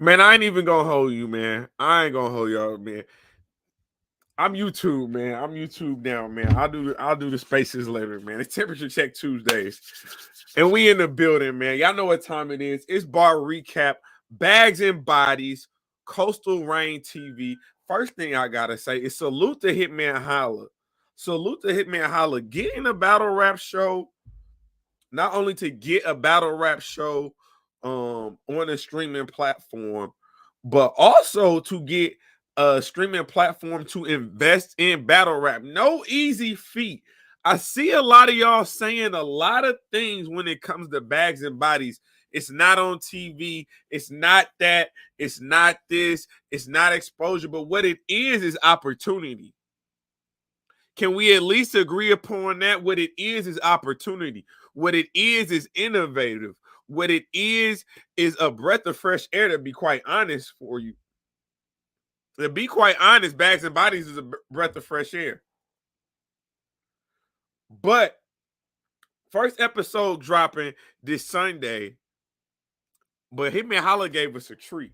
Man, I ain't even gonna hold you, man. I ain't gonna hold y'all, man. I'm YouTube, man. I'm YouTube now, man. I'll do the spaces later, man. It's temperature check Tuesdays. And we in the building, man. Y'all know what time it is. It's bar recap, bags and bodies, coastal rain TV. First thing I gotta say is salute to Hitman Holla. Salute to Hitman Holla. Getting a battle rap show, not only to get a battle rap show on a streaming platform, but also to get a streaming platform to invest in battle rap. No easy feat. I see a lot of y'all saying a lot of things when it comes to bags and bodies. It's not on TV. It's not that. It's not this. It's not exposure. But what it is opportunity. Can we at least agree upon that? What it is opportunity. What it is innovative. What it is a breath of fresh air, to be quite honest for you. To be quite honest, bags and bodies is a breath of fresh air. But first episode dropping this Sunday, but Hitman Holla gave us a treat.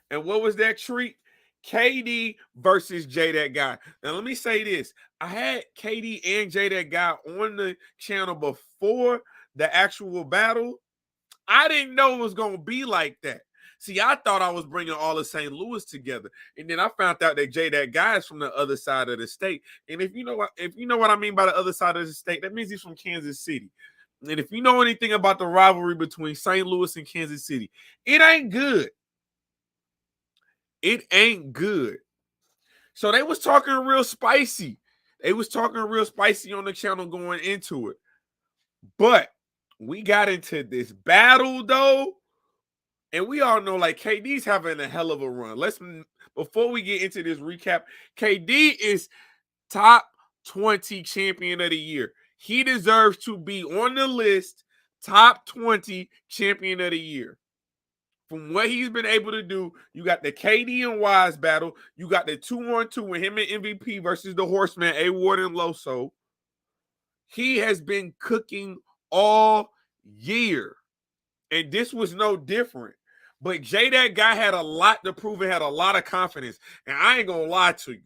And what was that treat? KD versus J That Guy. Now let me say this. I had KD and J That Guy on the channel before the actual battle. I didn't know it was going to be like that. See, I thought I was bringing all of St. Louis together, and then I found out that J That Guy is from the other side of the state. And if you know what I mean by the other side of the state, that means he's from Kansas City. And if you know anything about the rivalry between St. Louis and Kansas City, it ain't good. It ain't good. So they was talking real spicy. They was talking real spicy on the channel going into it. But we got into this battle though. And we all know like KD's having a hell of a run. Before we get into this recap, KD is top 20 champion of the year. He deserves to be on the list, top 20 champion of the year. From what he's been able to do, you got the KD and Wise battle. You got the 2-on-2 with him and MVP versus the Horseman, A Ward and Loso. He has been cooking all year. And this was no different. But J That Guy had a lot to prove and had a lot of confidence. And I ain't going to lie to you.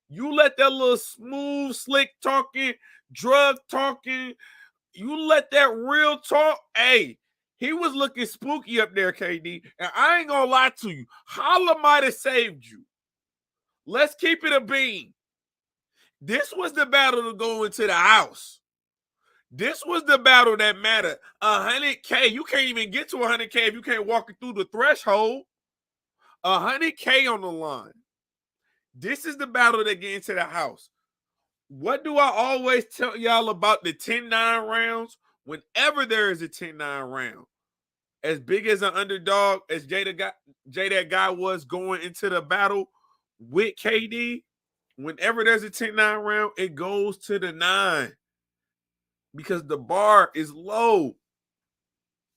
You let that little smooth, slick talking, drug talking, you let that real talk, hey, he was looking spooky up there, KD. And I ain't gonna lie to you. Holla might have saved you. Let's keep it a bean. This was the battle to go into the house. This was the battle that mattered. 100K. You can't even get to 100K if you can't walk it through the threshold. 100K on the line. This is the battle that get into the house. What do I always tell y'all about the 10-9 rounds? Whenever there is a 10-9 round, as big as an underdog as J That Guy was going into the battle with KD, whenever there's a 10-9 round, it goes to the 9 because the bar is low.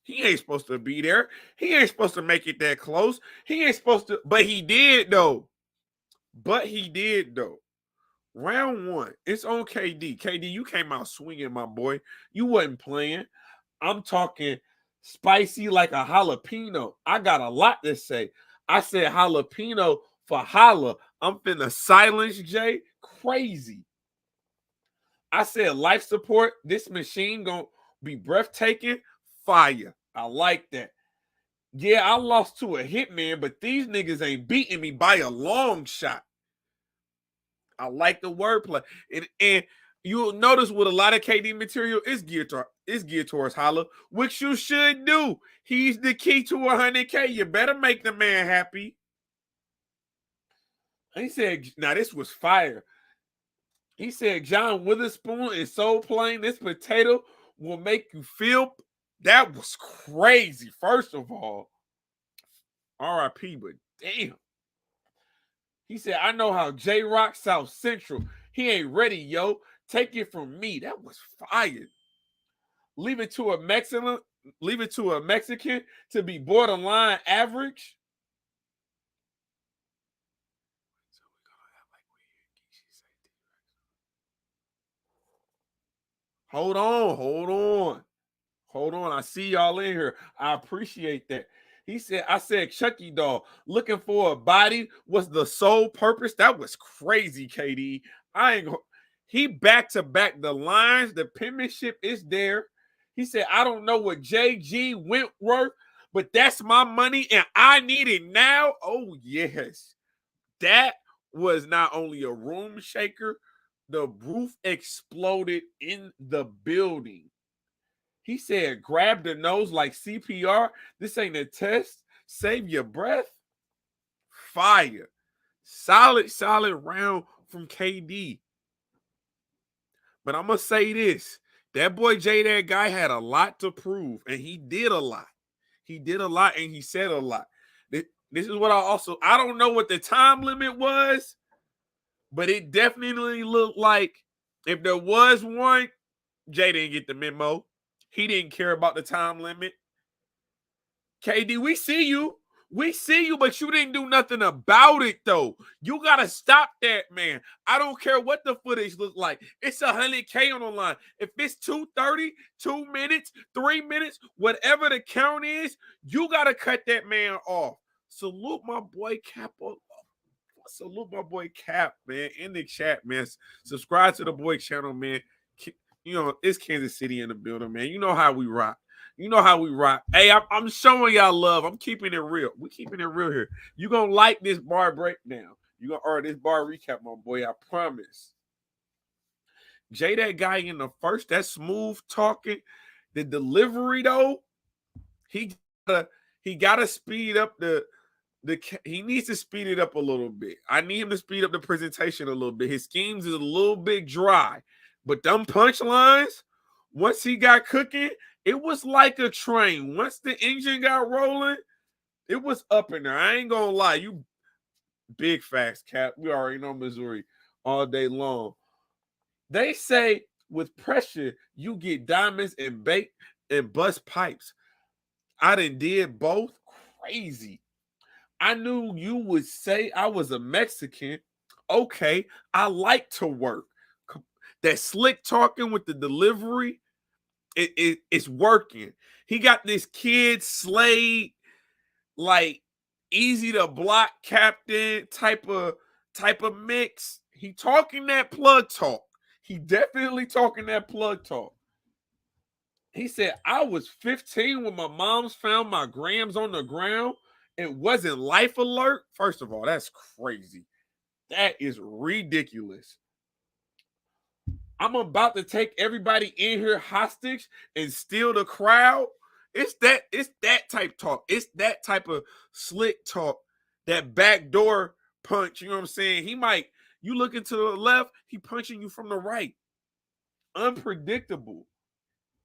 He ain't supposed to be there. He ain't supposed to make it that close. He ain't supposed to, but he did though. Round one, it's on KD. KD, you came out swinging, my boy. You wasn't playing. I'm talking spicy like a jalapeno. I got a lot to say. I said jalapeno for holla. I'm finna silence Jay. Crazy. I said life support. This machine gonna be breathtaking. Fire. I like that. Yeah, I lost to a hitman, but these niggas ain't beating me by a long shot. I like the wordplay. And you'll notice with a lot of KD material, it's geared towards Holla, which you should do. He's the key to 100K. You better make the man happy. He said, now this was fire. He said, John Witherspoon is so plain. This potato will make you feel. That was crazy. First of all, RIP, but damn. He said, I know how J Rock South Central. He ain't ready, yo. Take it from me. That was fire. Leave it to a Mexican to be borderline average. Hold on. I see y'all in here. I appreciate that. He said, I said, Chucky doll, looking for a body was the sole purpose. That was crazy, KD. I ain't going. He back to back the lines. The penmanship is there. He said, I don't know what JG Wentworth, but that's my money and I need it now. Oh, yes. That was not only a room shaker, the roof exploded in the building. He said, grab the nose like CPR. This ain't a test. Save your breath. Fire. Solid round from KD. But I'm going to say this. That boy Jay, that guy had a lot to prove, and he did a lot. He did a lot, and he said a lot. This is what I don't know what the time limit was, but it definitely looked like if there was one, Jay didn't get the memo. He didn't care about the time limit. KD, we see you. We see you, but you didn't do nothing about it, though. You got to stop that, man. I don't care what the footage looks like. It's 100K on the line. If it's 2:30, 2 minutes, 3 minutes, whatever the count is, you got to cut that man off. Salute my boy Cap. Salute my boy Cap, man. In the chat, man. Subscribe to the boy channel, man. You know, it's Kansas City in the building, man. You know how we rock. You know how we rock. Hey, I'm showing y'all love. I'm keeping it real. We keeping it real here. You gonna like this bar breakdown. You gonna or this bar recap, my boy. I promise. Jay, that guy in the first, that smooth talking, the delivery though, he gotta speed up he needs to speed it up a little bit. I need him to speed up the presentation a little bit. His schemes is a little bit dry, but them punchlines, once he got cooking, it was like a train. Once the engine got rolling, it was up in there. I ain't gonna lie. You big facts, Cap. We already know Missouri all day long. They say with pressure, you get diamonds and bake and bust pipes. I done did both. Crazy. I knew you would say I was a Mexican. Okay, I like to work. That slick talking with the delivery, it's working. He got this kid Slade, like easy to block captain type of mix. He talking that plug talk. He definitely talking that plug talk. He said, I was 15 when my mom's found my grams on the ground. It wasn't life alert. First of all, that's crazy. That is ridiculous. I'm about to take everybody in here hostage and steal the crowd. It's that type talk. It's that type of slick talk, that backdoor punch. You know what I'm saying? You looking to the left, he punching you from the right. Unpredictable.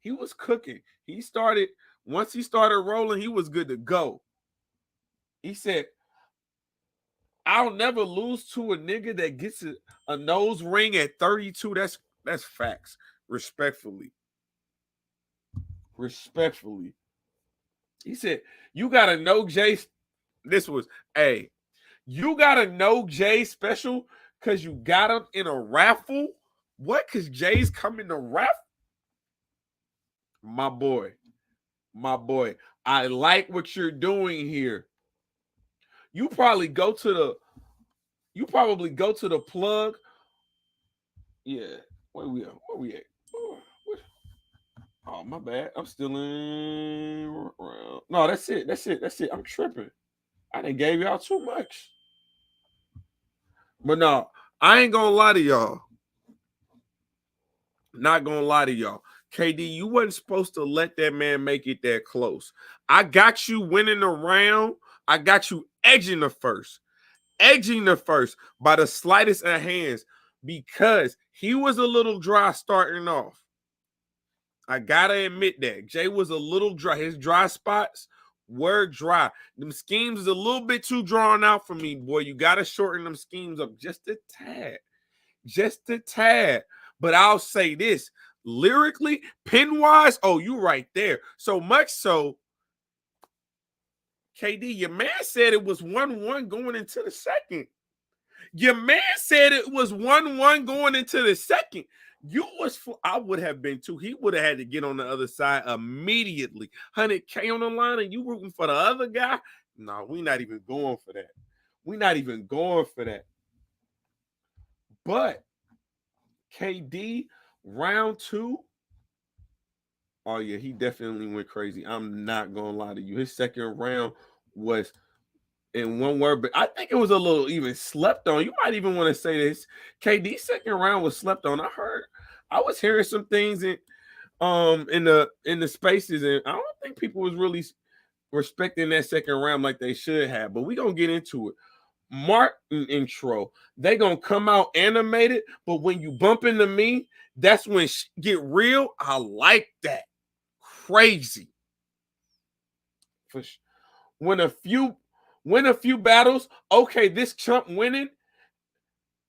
He was cooking. Once he started rolling, he was good to go. He said, I'll never lose to a nigga that gets a nose ring at 32. That's facts. Respectfully. He said, you got to know Jay. You got to know Jay special because you got him in a raffle? What? Because Jay's coming to raffle? My boy. I like what you're doing here. You probably go to the plug. Yeah. Where we at? Oh, my bad. I'm still in. No, that's it. I'm tripping. I done gave y'all too much. But no, I ain't gonna lie to y'all. Not gonna lie to y'all. KD, you wasn't supposed to let that man make it that close. I got you winning the round. I got you edging the first by the slightest of hands because he was a little dry starting off. I gotta admit that. Jay was a little dry. His dry spots were dry. Them schemes is a little bit too drawn out for me, boy. You gotta shorten them schemes up just a tad. But I'll say this, lyrically, pen-wise, oh, you right there. So much so, KD, your man said it was 1-1 going into the second. Your man said it was 1-1 going into the second. I would have been too. He would have had to get on the other side immediately. 100K on the line, and you rooting for the other guy? No, we not even going for that. We not even going for that. But KD round 2. Oh yeah, he definitely went crazy. I'm not gonna lie to you. His second round was, in one word, but I think it was a little even slept on. You might even want to say this. KD's second round was slept on. I was hearing some things in the spaces, and I don't think people was really respecting that second round like they should have. But we gonna get into it. Martin intro, they gonna come out animated, but when you bump into me, that's when get real. I like that. Crazy. For sure. Win a few battles. Okay, this chump winning.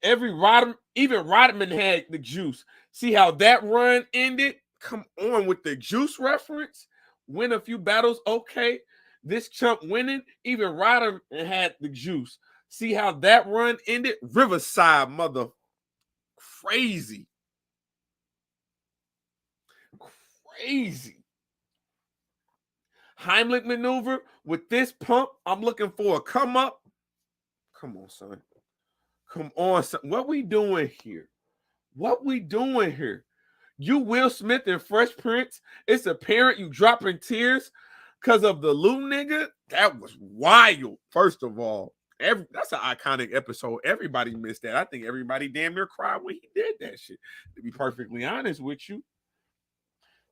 Even Rodman had the juice. See how that run ended? Come on with the juice reference. Win a few battles. Okay, this chump winning. Even Rodman had the juice. See how that run ended? Riverside, mother. Crazy. Crazy. Heimlich maneuver with this pump. I'm looking for a come up. Come on, son. Come on, son. What we doing here? What we doing here? You Will Smith and Fresh Prince. It's apparent you dropping tears because of the Lou nigga. That was wild. First of all, that's an iconic episode. Everybody missed that. I think everybody damn near cried when he did that shit. To be perfectly honest with you,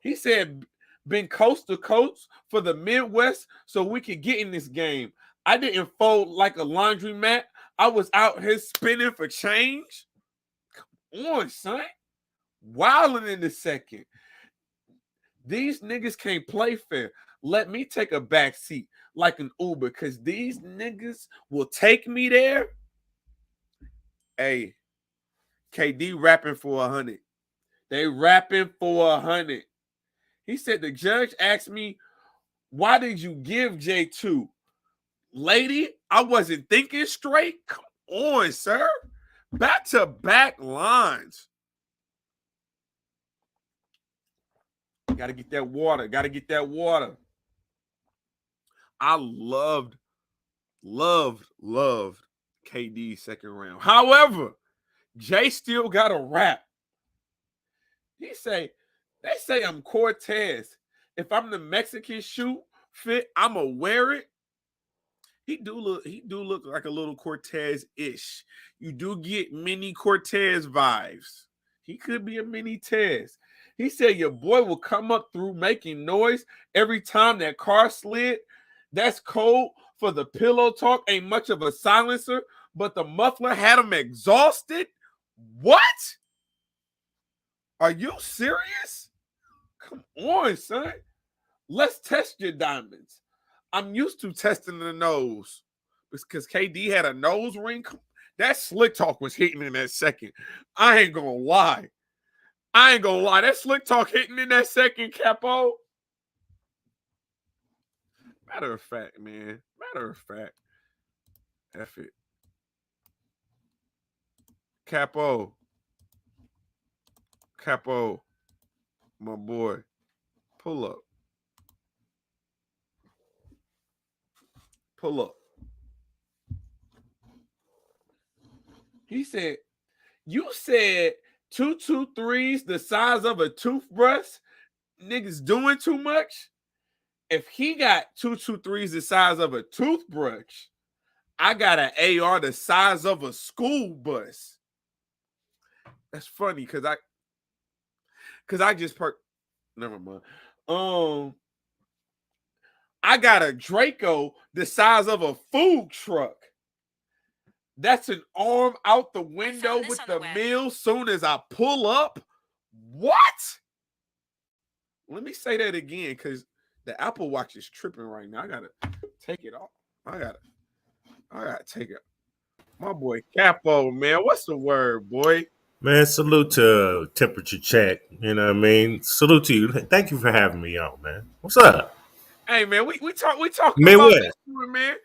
he said, "Been coast to coast for the Midwest so we could get in this game. I didn't fold like a laundromat. I was out here spinning for change." Come on, son. Wilding in the second. These niggas can't play fair. Let me take a back seat like an Uber because these niggas will take me there. Hey, KD rapping for 100. They rapping for 100. He said the judge asked me, "Why did you give J2?" Lady, I wasn't thinking straight. Come on, sir. Back-to-back lines. Gotta get that water. Gotta get that water. I loved KD's second round. However, Jay still got a rap. They say I'm Cortez. If I'm the Mexican shoe fit, I'ma wear it. He do look like a little Cortez-ish. You do get mini Cortez vibes. He could be a mini Tez. He said your boy will come up through making noise every time that car slid. That's code for the pillow talk. Ain't much of a silencer, but the muffler had him exhausted. What? Are you serious? Come on, son. Let's test your diamonds. I'm used to testing the nose because KD had a nose ring. That slick talk was hitting in that second. I ain't gonna lie. That slick talk hitting in that second, Capo. Matter of fact, man. F it. Capo, my boy. Pull up. He said, you said 223s the size of a toothbrush. Niggas doing too much. If he got 223s the size of a toothbrush, I got an AR the size of a school bus. That's funny because I just never mind. I got a Draco the size of a food truck. That's an arm out the window with the meal soon as I pull up. What? Let me say that again because the Apple Watch is tripping right now. I gotta take it off. I gotta take it. My boy Capo, man. What's the word, boy? Man, salute to Temperature Check. You know what I mean? Salute to you. Thank you for having me on, man. What's up? Hey, man, we talking about this Midwest. one, man.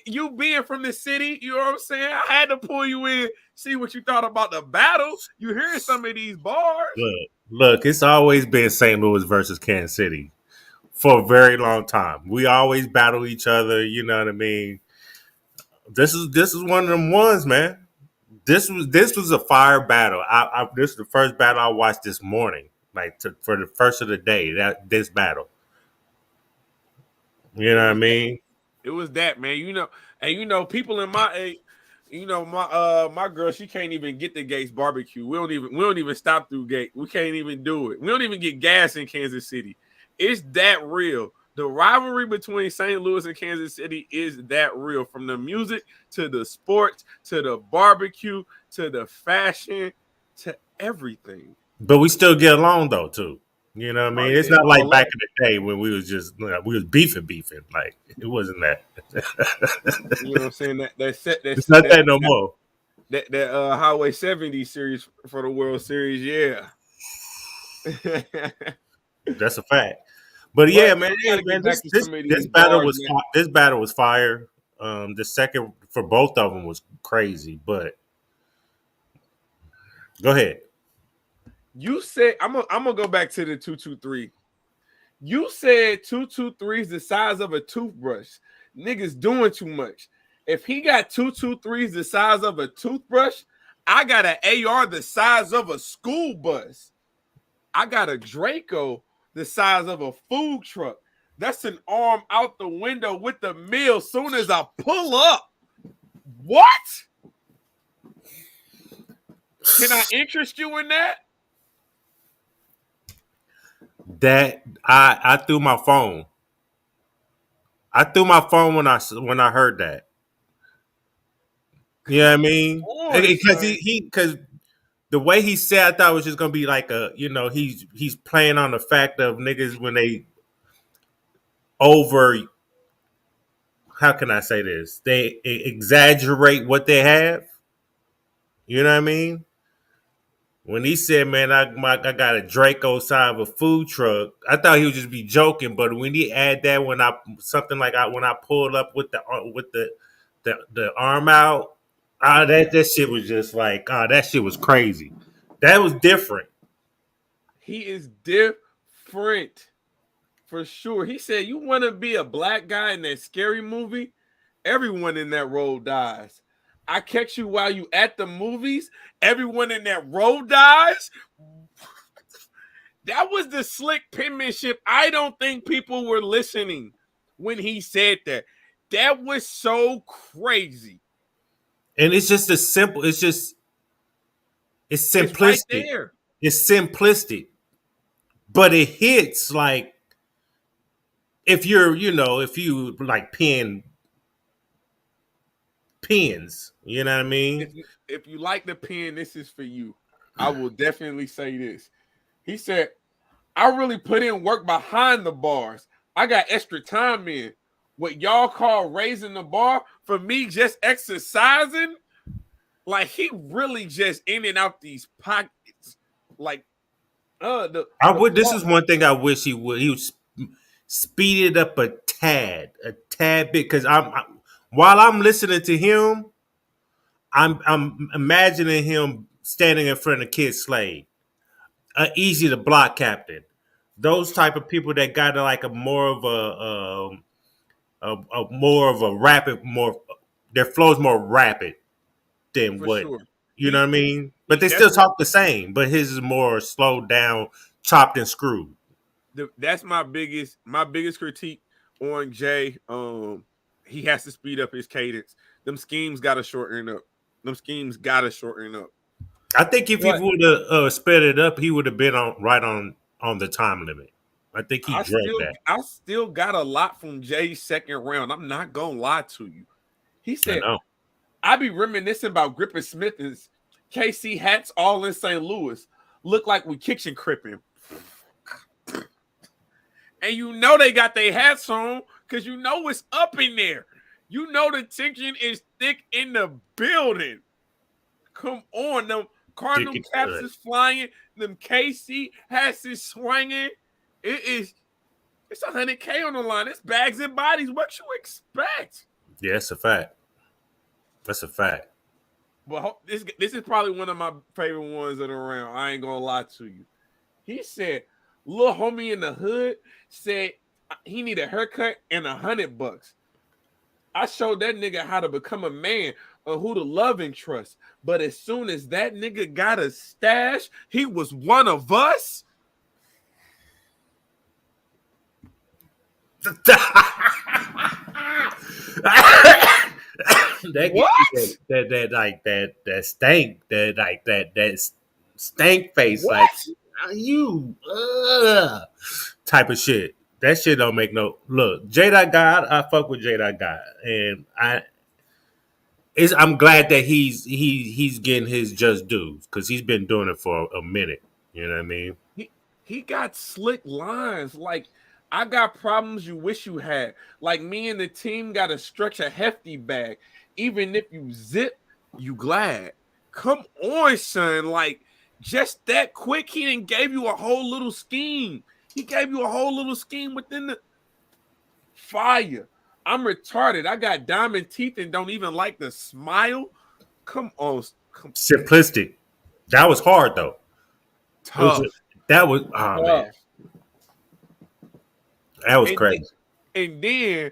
you being from the city, you know what I'm saying? I had to pull you in, see what you thought about the battle. You hearing some of these bars. Look, it's always been St. Louis versus Kansas City for a very long time. We always battle each other. You know what I mean? This is one of them ones, man. This was a fire battle. This is the first battle I watched this morning, like for the first of the day. That this battle, you It know what I was that. mean? It was that, man. And people in my age, my girl, she can't even get the Gates barbecue. We don't even stop through Gate. We can't even do it. We don't even get gas in Kansas City. It's that real. The rivalry between St. Louis and Kansas City is that real. From the music to the sports to the barbecue to the fashion to everything. But we still get along though too. You know what I Oh mean? It's yeah, not like all back that. in the day when we was just we was beefing. Like it wasn't that. You know what I'm saying? That set that It's not that that no more. Highway 70 series for the World Series, yeah. That's a fact. But yeah, But man, we got hey to man, get this back to this some of this these battle bars, was man. this battle was fire. The second for both of them was crazy. But go ahead. You said I'm gonna go back to the 223. You said 223 is the size of a toothbrush. Niggas doing too much. If he got 223s the size of a toothbrush, I got an AR the size of a school bus. I got a Draco the size of a food truck. That's an arm out the window with the meal soon as I pull up. What? Can I interest you in that? That I threw my phone. I threw my phone when I heard that. You know what I Come mean? on, Because son. because the way he said, I thought it was just gonna be like he's playing on the fact of niggas when they over. How can I say this? They exaggerate what they have. You know what I mean? When he said, "Man, I got a Draco side of a food truck," I thought he would just be joking. But when he add that, when I pulled up with the arm out, that shit was just like, that shit was crazy. That was different. He is different for sure. He said, "You want to be a black guy in that scary movie? Everyone in that role dies. I catch you while you at the movies. Everyone in that role dies." That was the slick penmanship. I don't think people were listening when he said that. That was so crazy. And it's just a simple. It's It's right simplistic. there. It's simplistic, but it hits like if you like pins. You know what I If mean? you, if you like the pen, this is for you. I will definitely say this. He said, "I really put in work behind the bars. I got extra time in. What y'all call raising the bar, for me, just exercising, like he really just in and out these pockets. Like I the would. This part is one thing I wish he would. He would speed it up a tad bit, because while I'm listening to him, I'm imagining him standing in front of Kid Slade, easy to block captain. Those type of people that got like a more of a more of a rapid, more their flow's more rapid than for what sure. you know what I mean. But He they that's still talk the same, but his is more slowed down, chopped and screwed. that's my biggest critique on Jay. He has to speed up his cadence. Them schemes gotta shorten up. Them schemes gotta shorten up. I think if he But would have sped it up, he would have been on the time limit. I think he I dread still that. I still got a lot from Jay's second round. I'm not gonna lie to you. He I said, know. I be reminiscing about Grippin Smith and KC hats all in St. Louis. Look like we kitchen cripping. And you know they got their hats on because you know it's up in there. You know the tension is thick in the building. Come on, them Dick Cardinal it caps good. is flying. Them KC hats is swinging. It's 100K on the line. It's bags and bodies. What you expect? Yeah, that's a fact. That's a fact. But this is probably one of my favorite ones in the round. I ain't gonna lie to you. He said, "Little homie in the hood said he need a haircut and $100. I showed that nigga how to become a man or who to love and trust. But as soon as that nigga got a stash, he was one of us." That gives you What? that stank that stank face like What? you type of shit. That shit don't make no look. J Dot God, I fuck with J Dot God, and I'm glad that he's getting his just dues because he's been doing it for a minute. You know what I mean? He he got slick lines like I got problems you wish you had. Like me and the team got to stretch a hefty bag. Even if you zip, you glad. Come on, son. Like just that quick, he didn't gave you a whole little scheme. He gave you a whole little scheme within the fire. I'm retarded. I got diamond teeth and don't even like to smile. Come on, come Simplistic. That was hard though. It was tough, that was oh man, tough. that was And crazy. And then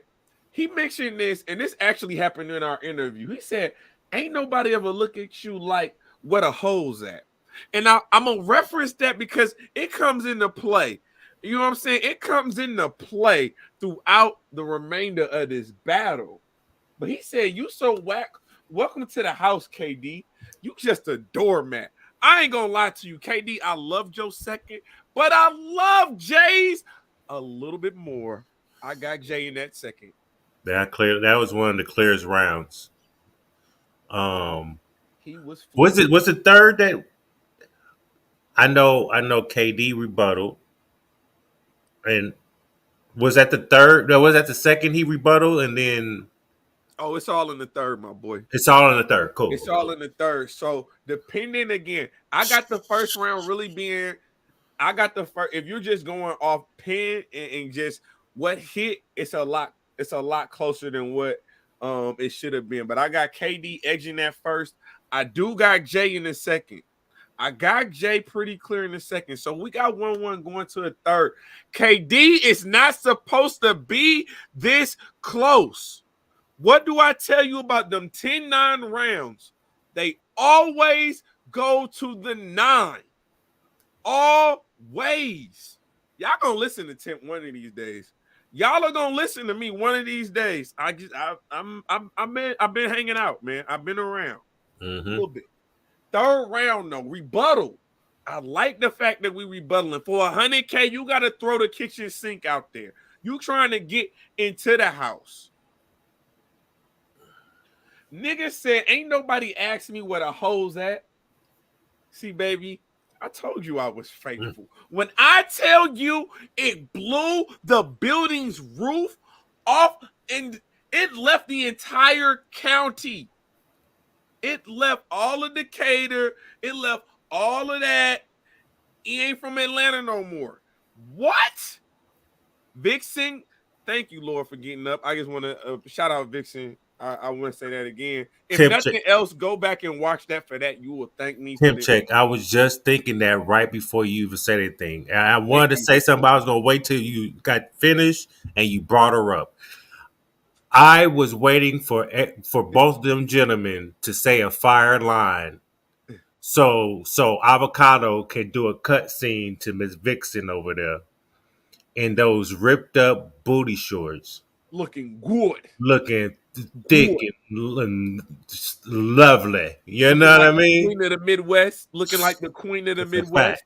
he mentioned this, and this actually happened in our interview. He said, "Ain't nobody ever look at you like where the hole's at." And I'm gonna reference that because it comes into play. You know what I'm saying? It comes into play throughout the remainder of this battle. But he said, "You so whack. Welcome to the house, KD. You just a doormat." I ain't gonna lie to you, KD. I love Joe second, but I love Jay's a little bit more. I got Jay in that second. That was one of the clearest rounds. Um, He was was fluid. it was the third that I know KD rebuttal and was that the third? No, was that the second he rebuttal and then Oh, it's all in the third, my boy. it's all in the third. Cool. It's all in the third. So depending again, I got the first round really being. I got the first. If you're just going off pin and just what hit, it's a lot. It's a lot closer than what it should have been. But I got KD edging that first. I do got Jay in the second. I got Jay pretty clear in the second. So we got 1-1 going to a third. KD is not supposed to be this close. What do I tell you about them 10-9 rounds? They always go to the 9. Always. Y'all gonna listen to Temp one of these days. Y'all are gonna listen to me one of these days. I've been hanging out, man. I've been around a Mm-hmm. little bit. Third round, though, rebuttal. I like the fact that we rebuttaling. For 100K, you got to throw the kitchen sink out there. You trying to get into the house. Nigga said, ain't nobody asked me where the hoes at. See, baby, I told you I was faithful. When I tell you it blew the building's roof off and it left the entire county. It left all of Decatur. It left all of that. He ain't from Atlanta no more. What? Vixen, thank you, Lord, for getting up. I just want to shout out Vixen. I want to say that again. If Temp check. nothing else, go back and watch that for that. You will thank me for Temp this. check. I was just thinking that right before you even said anything. And I Thank wanted to you. say something. But I was gonna wait till you got finished and you brought her up. I was waiting for both of them gentlemen to say a fire line, so Avocado can do a cut scene to Miss Vixen over there in those ripped up booty shorts, Looking good. looking thick Good. and lovely. You Looking know what like I the mean? queen of the Midwest. Looking like the queen of the That's a fact. Midwest.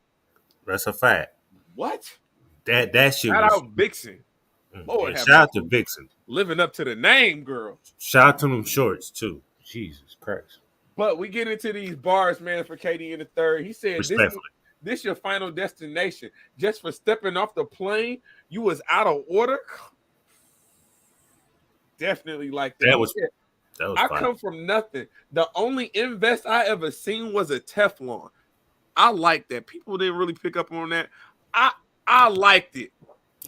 That's a fact. What? That shit Shout was. out Vixen. Lord And have shout out to mercy. Vixen. Living up to the name, girl. Shout out to them shorts too. Jesus Christ. But we get into these bars, man, for Katie in the third. He said, Respectfully. this your final destination. Just for stepping off the plane, you was out of order. Definitely like that. That He was said, that was I fine. come from nothing. The only invest I ever seen was a Teflon. I like that. People didn't really pick up on that. I liked it.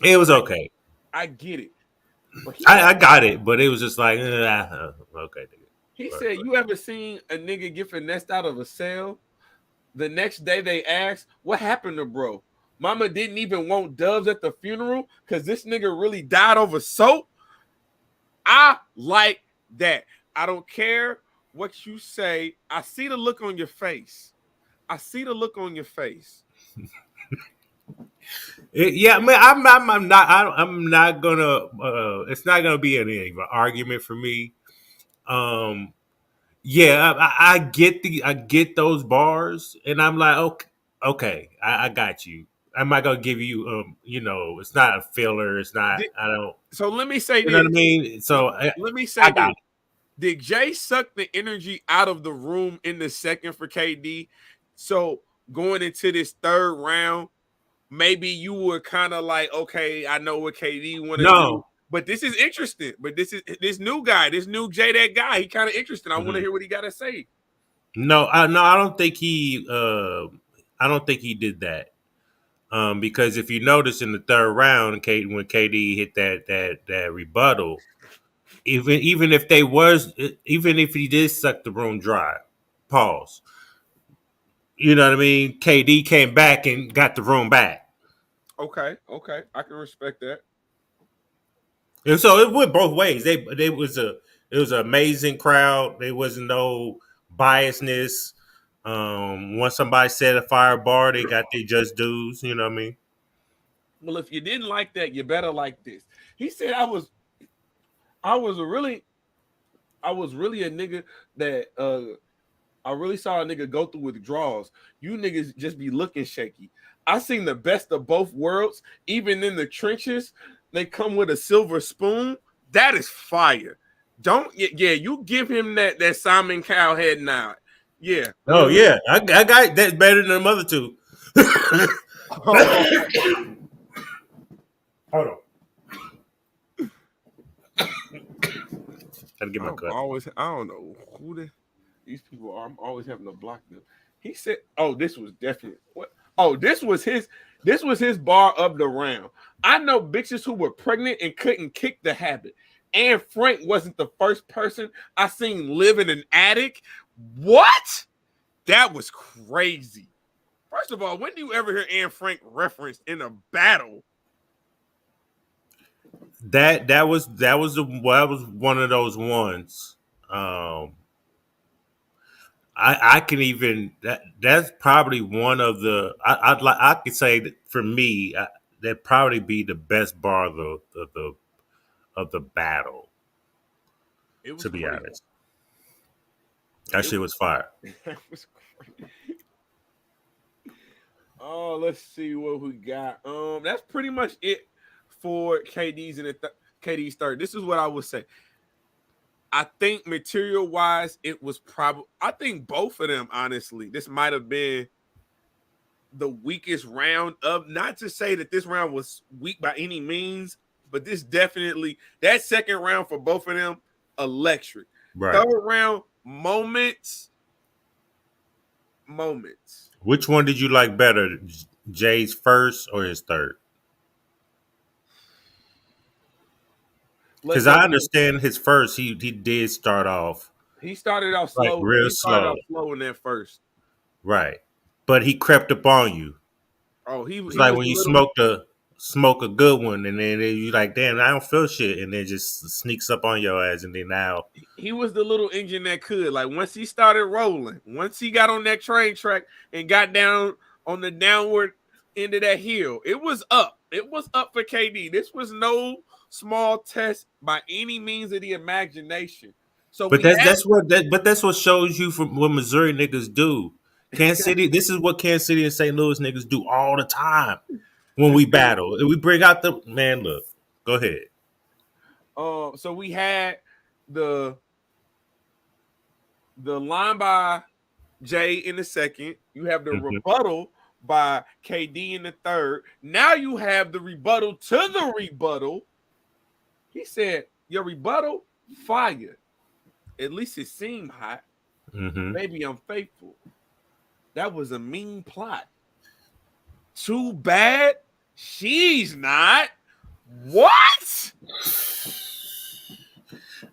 It was okay. I get it. But I got it, but it was just like, okay, nigga. he But, said, you ever seen a nigga get finessed out of a cell? The next day they asked, what happened to bro? Mama didn't even want doves at the funeral because this nigga really died over soap. I like that. I don't care what you say. I see the look on your face. I see the look on your face. yeah, man, I'm not, I'm not gonna. It's not gonna be any of an argument for me. Um, yeah, I get those bars, and I'm like, okay, I got you. I'm not gonna give you, it's not a filler. It's not. Did, I don't. so let me say You know what I this. mean? So Let me I say got this. Did Jay suck the energy out of the room in the second for KD? So going into this third round, maybe you were kind of like, okay, I know what KD want to do, no. but this is interesting. But this is this new guy, this new Jay, that guy. He kind of interesting. I want to Mhm. hear what he got to say. No, I don't think he. I don't think he did that. Because if you notice in the third round, when KD hit that rebuttal, even if he did suck the room dry, pause. You know what I mean? KD came back and got the room back. Okay, okay, I can respect that. And so it went both ways. They was a it was an amazing crowd. There wasn't no biasness. Once somebody set a fire bar, they got their just dues. You know what I mean? Well, if you didn't like that, you better like this. He said, I was a really, I was really a nigga that I really saw a nigga go through withdrawals. You niggas just be looking shaky. I seen the best of both worlds. Even in the trenches, they come with a silver spoon. That is fire. Don't yeah, you give him that Simon Cowhead nod. Yeah. Oh Mm-hmm. yeah, I got that better than the other two. Hold on, gotta get my I'm cut. always I don't know who these people are. I'm always having to block them. He said, "Oh, this was definitely what? Oh, this was his bar of the round. I know bitches who were pregnant and couldn't kick the habit. Anne Frank wasn't the first person I seen live in an attic. What? That was crazy. First of all, when do you ever hear Anne Frank referenced in a battle? That was one of those ones. Um, I can even that's probably one of the I could say that for me that probably be the best bar of the battle. It was To be crazy. honest, that It shit was, was fire. that was crazy. Oh, let's see what we got. That's pretty much it for KD's and KD's third. This is what I would say. I think material wise, it was probably. I think both of them, honestly, this might have been the weakest round of. Not to say that this round was weak by any means, but this definitely that second round for both of them electric. Right. Third round moments. Which one did you like better, Jay's first or his third? Let's Because go. I understand his first. He did start off He started off like slow. real He started slow, off slow in that first. right? But he crept up on you. Oh, It's he like was when a you little. smoke a good one, and then you like, damn, I don't feel shit, and then just sneaks up on your ass, and then now, He was the little engine that could. Like once he started rolling, once he got on that train track and got down on the downward end of that hill, it was up. It was up for KD. This was no small test by any means of the imagination. So but we had that's what shows you from what Missouri niggas do. Kansas City, this is what Kansas City and St. Louis niggas do all the time when we battle. And we bring out the man. Look, go ahead. so we had the line by Jay in the second. You have the Mm-hmm. rebuttal by KD in the third. Now you have the rebuttal to the rebuttal. He said, your rebuttal, fire. At least it seemed hot. Mm-hmm. Maybe I'm faithful. That was a mean plot. Too bad she's not. What?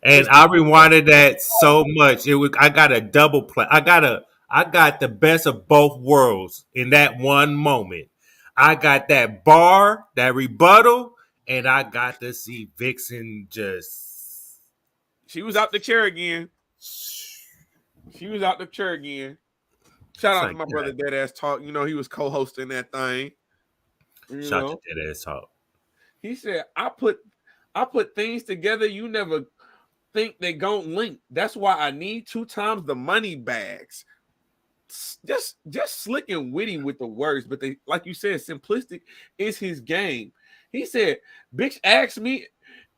And It's I rewinded that so much. I got a double play. I got the best of both worlds in that one moment. I got that bar, that rebuttal, and I got to see Vixen just she was out the chair again. She was out the chair again. Shout it's out to like my brother that. Deadass Talk. You know, he was co-hosting that thing. You Shout to know, that ass talk. he said, I put things together you never think they gon' link. That's why I need 2 times the money bags. Just slick and witty with the words, but they, like you said, simplistic is his game. He said, bitch asked me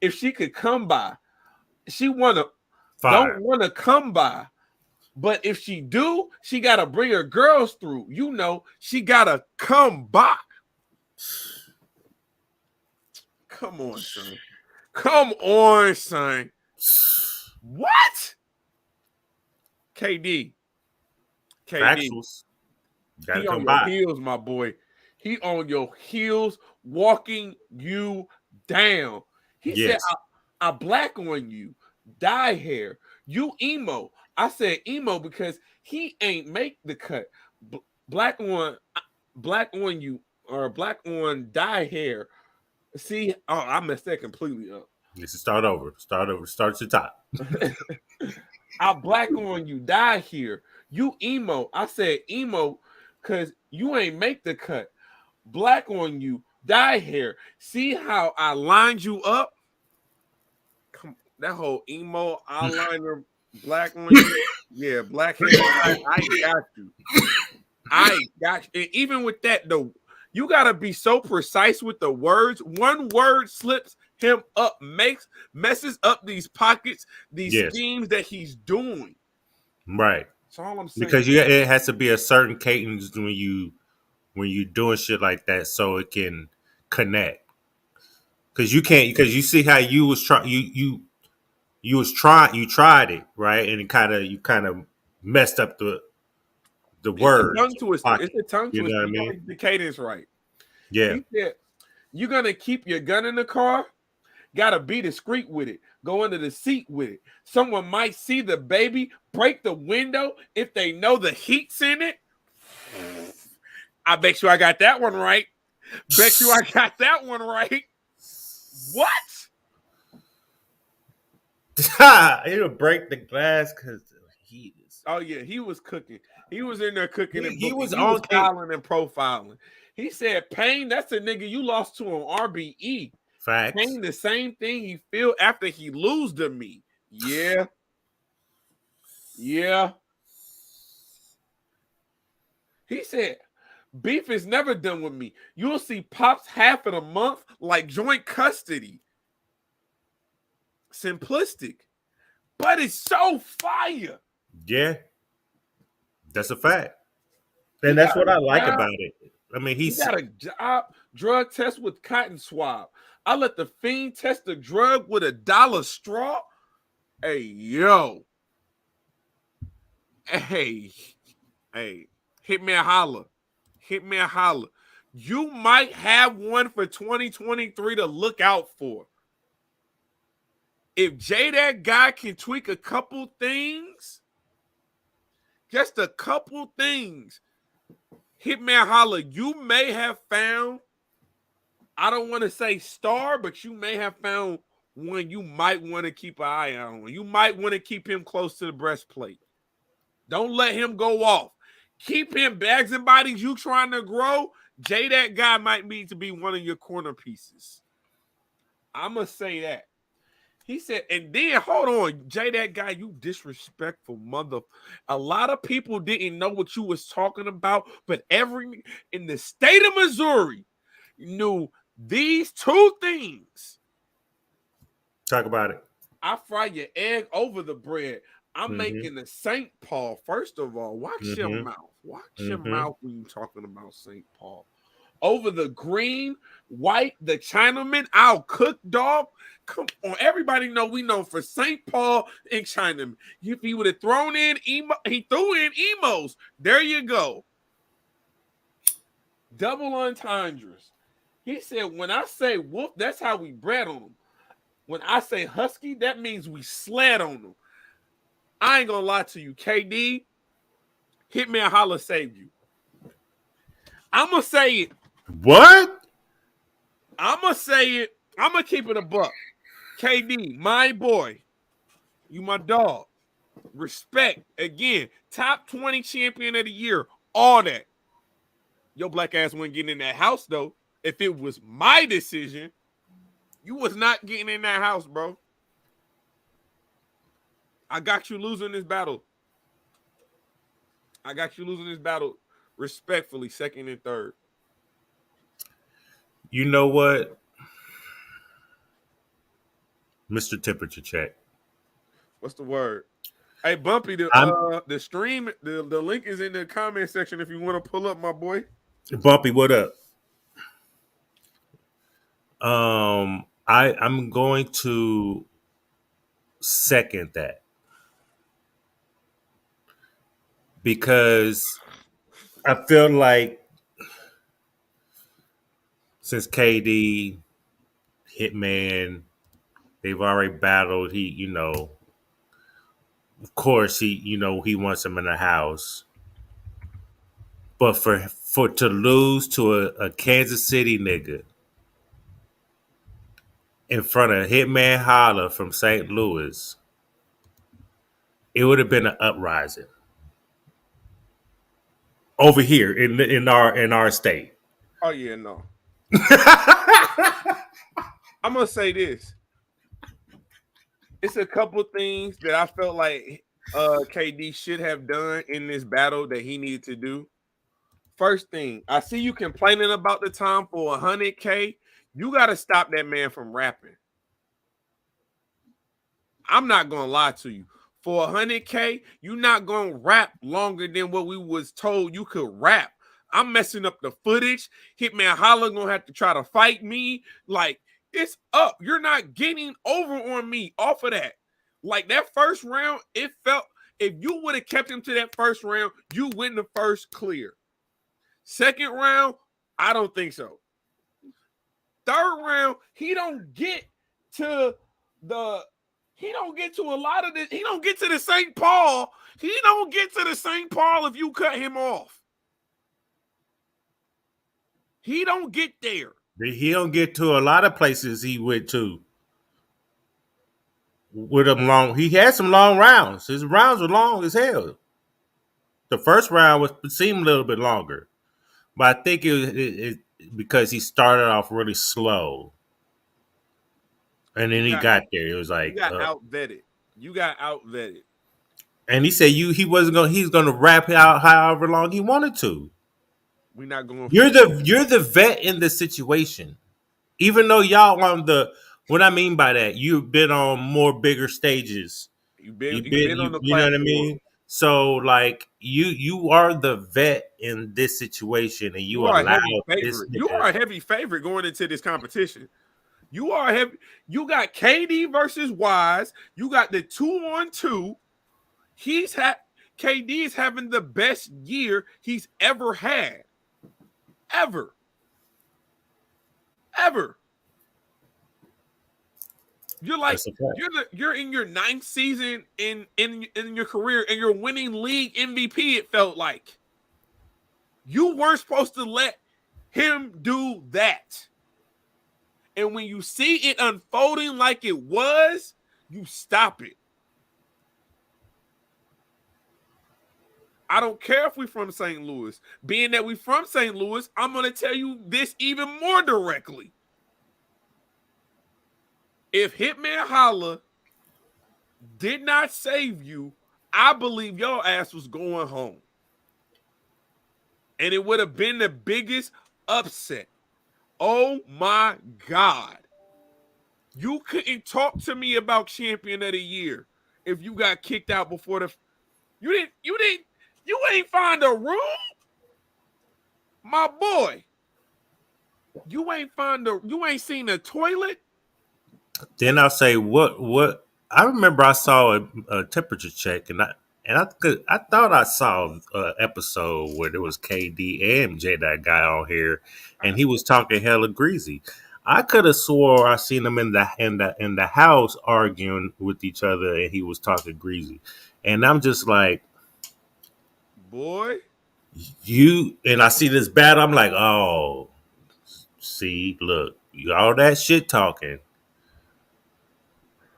if she could come by. She don't Fire. wanna come by. But if she do, she gotta bring her girls through. You know, she gotta come by. Come on, son. Come on, son. What? KD. KD. Factuals. Gotta He on come your by. heels, my boy. He on your heels, walking you down. He said, Yes. I black on you, dye hair. You emo. I said emo because he ain't make the cut. Black on you or black on dye hair. See, oh, I messed that completely up. Let's start over. Start over. Start at the top. I black on you, die here. You emo. I said emo because you ain't make the cut. Black on you, die here. See how I lined you up? Come, that whole emo eyeliner, black on you. Yeah, black hair. I got you. I got you. And even with that, though, you gotta be so precise with the words. One word slips him up, messes up these pockets, these Yes. schemes that he's doing. Right. That's all I'm saying. Because it has to be a certain cadence when you doing shit like that so it can connect. Because you can't, because you see how you was trying, you was trying, you tried it, right, and you kind of messed up the It's a words tongue twister. pocket. It's a tongue You know twister. what I You gotta mean? get the cadence right. Yeah. He said, "You're gonna keep your gun in the car. Gotta be discreet with it. Go under the seat with it. Someone might see the baby, break the window if they know the heat's in it." I bet you I got that one right. Bet you I got that one right. What? It'll break the glass because the heat is. Oh yeah, he was cooking. He was in there cooking and He booking. was He was on cake. styling and profiling. He said, "Payne, that's a nigga you lost to on RBE. Facts. Payne, the same thing he feel after he lose to me. Yeah, yeah." He said, "Beef is never done with me. You'll see Pops half in a month like joint custody. Simplistic, but it's so fire. Yeah, that's a fact, He and that's got what a I like job. about it. I mean, He got a job drug test with cotton swab. I let the fiend test the drug with $1 straw. Hey, yo. Hey, hey. Hit me a holler. Hit me a holler. You might have one for 2023 to look out for. If that guy can tweak a couple things, just a couple things, hit me a holler. You may have found, I don't want to say star, but you may have found one you might want to keep an eye on. You might want to keep him close to the breastplate. Don't let him go off. Keep him bags and bodies you trying to grow. That guy might need to be one of your corner pieces. I'm going to say that. He said, and then hold on, that guy, you disrespectful mother. A lot of people didn't know what you was talking about, but in the state of Missouri knew these two things. talk about it. I fry your egg over the bread. I'm Mm-hmm. making the St. Paul. First of all, watch your Mm-hmm. mouth. Watch your Mm-hmm. mouth when you talking about St. Paul. Over the green, white, the Chinaman, I'll cook, dog. Come on, everybody know we know for St. Paul and Chinaman. If he would have thrown in emo, he threw in emos. There you go. Double entendres. He said, when I say wolf, that's how we bred on them. When I say husky, that means we sled on them. I ain't gonna lie to you, KD, Hitman Holla saved you. I'm gonna say it. What? I'm gonna say it. I'm gonna keep it a buck. KD, my boy, you my dog. Respect again. Top 20 champion of the year. All that. Your black ass wasn't getting in that house though. If it was my decision, you was not getting in that house, bro. I got you losing this battle. I got you losing this battle respectfully, second and third. You know what, Mr. Temperature Check? What's the word? Hey, Bumpy, I'm the stream, the link is in the comment section if you want to pull up, my boy. Bumpy. What up? I'm going to second that because I feel like since KD, Hitman, they've already battled. Of course, he wants him in the house. But for to lose to a Kansas City nigga in front of Hitman Holla from St. Louis, it would have been an uprising over here in our state. Oh yeah, no. I'm gonna say this. It's a couple things that I felt like KD should have done in this battle that he needed to do. First thing, I see you complaining about the time for 100K. You got to stop that man from rapping. I'm not gonna lie to you. For 100K, you're not gonna rap longer than what we was told you could rap. I'm messing up the footage. Hitman Holla gonna have to try to fight me. Like, it's up. You're not getting over on me off of that. Like that first round, it felt if you would have kept him to that first round, you win the first clear. Second round, I don't think so. Third round, he don't get to a lot of this. He don't get to the St. Paul. He don't get to the St. Paul if you cut him off. He don't get there. He don't get to a lot of places he went to. With them long, he had some long rounds. His rounds were long as hell. The first round seemed a little bit longer, but I think it because he started off really slow, and then he got there. It was like you got outvetted. You got outvetted. And he said he wasn't going. He's going to rap out however long he wanted to. We're not going. You're the vet in the situation, even though y'all on the. What I mean by that, you've been on more bigger stages. You've been on the platform. You know what I mean? So like you are the vet in this situation, and you allow this. You are a heavy favorite going into this competition. You are heavy. You got KD versus Wise. You got the 2-on-2. KD is having the best year he's ever had. Ever. You're like you're in your 9th season in your career and you're winning league MVP. It felt like you weren't supposed to let him do that. And when you see it unfolding like it was, you stop it. I don't care if we're from St. Louis. Being that we're from St. Louis, I'm going to tell you this even more directly. If Hitman Holla did not save you, I believe your ass was going home. And it would have been the biggest upset. Oh my God. You couldn't talk to me about champion of the year if you got kicked out before the you ain't find a room? My boy. You ain't seen a toilet? Then I'll say what I remember I saw a temperature check and I thought I saw an episode where there was KD and J that guy on here and he was talking hella greasy. I could have swore I seen them in the house arguing with each other, and he was talking greasy, and I'm just like, Boy, you. And I see this battle, I'm like, oh, see, look, all that shit talking.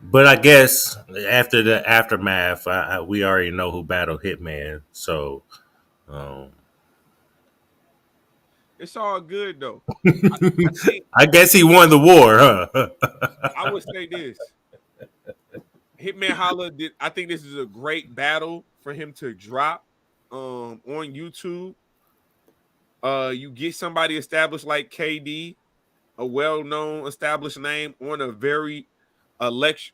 But I guess after the aftermath, we already know who battled Hitman. So um, it's all good though. I think I guess he won the war, huh? I would say this. Hitman Holla did. I think this is a great battle for him to drop on YouTube. You get somebody established like KD, a well-known established name on a very electric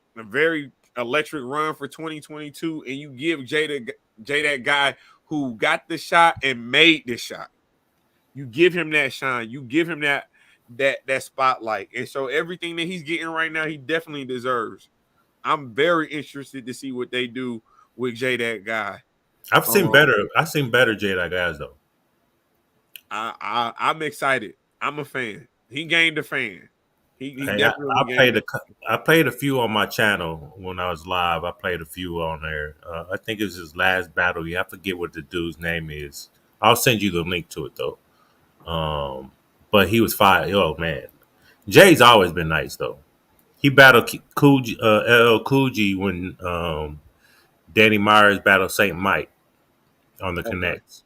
run for 2022, and you give Jay that guy who got the shot and made the shot. You give him that shine. You give him that spotlight. And so everything that he's getting right now, he definitely deserves. I'm very interested to see what they do with Jay that guy. I've seen Um, better. I've seen better Jedi guys though. I'm excited. I'm a fan. He gained a fan. He Hey, I, definitely I gained played a I played a few on my channel when I was live. I played a few on there. I think it was his last battle. You have to get what the dude's name is. I'll send you the link to it though. But he was fire. Oh man, Jay's always been nice though. He battled LL Cool G when Danny Myers battled Saint Mike on the okay. Connects.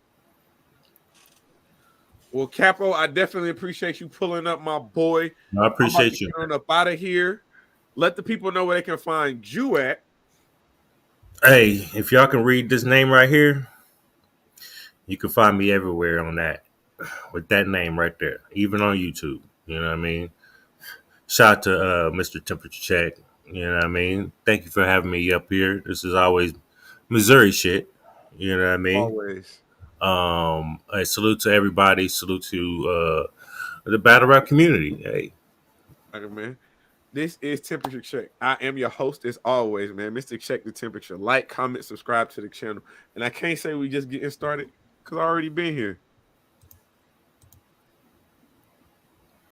Well, Capo, I definitely appreciate you pulling up, my boy. I I'm about to appreciate you. get on up out of here. Let the people know where they can find you at. Hey, if y'all can read this name right here, you can find me everywhere on that with that name right there, even on YouTube. You know what I mean? Shout out to Mr. Temperature Check. You know what I mean? Thank you for having me up here. This is always Missouri shit. You know what I mean? Always. A salute to everybody. Salute to the battle rap community. Hey, Okay, man. This is Temperature Check. I am your host as always, man. Mr. Check the Temperature. Like, comment, subscribe to the channel. And I can't say we just getting started because I already been here.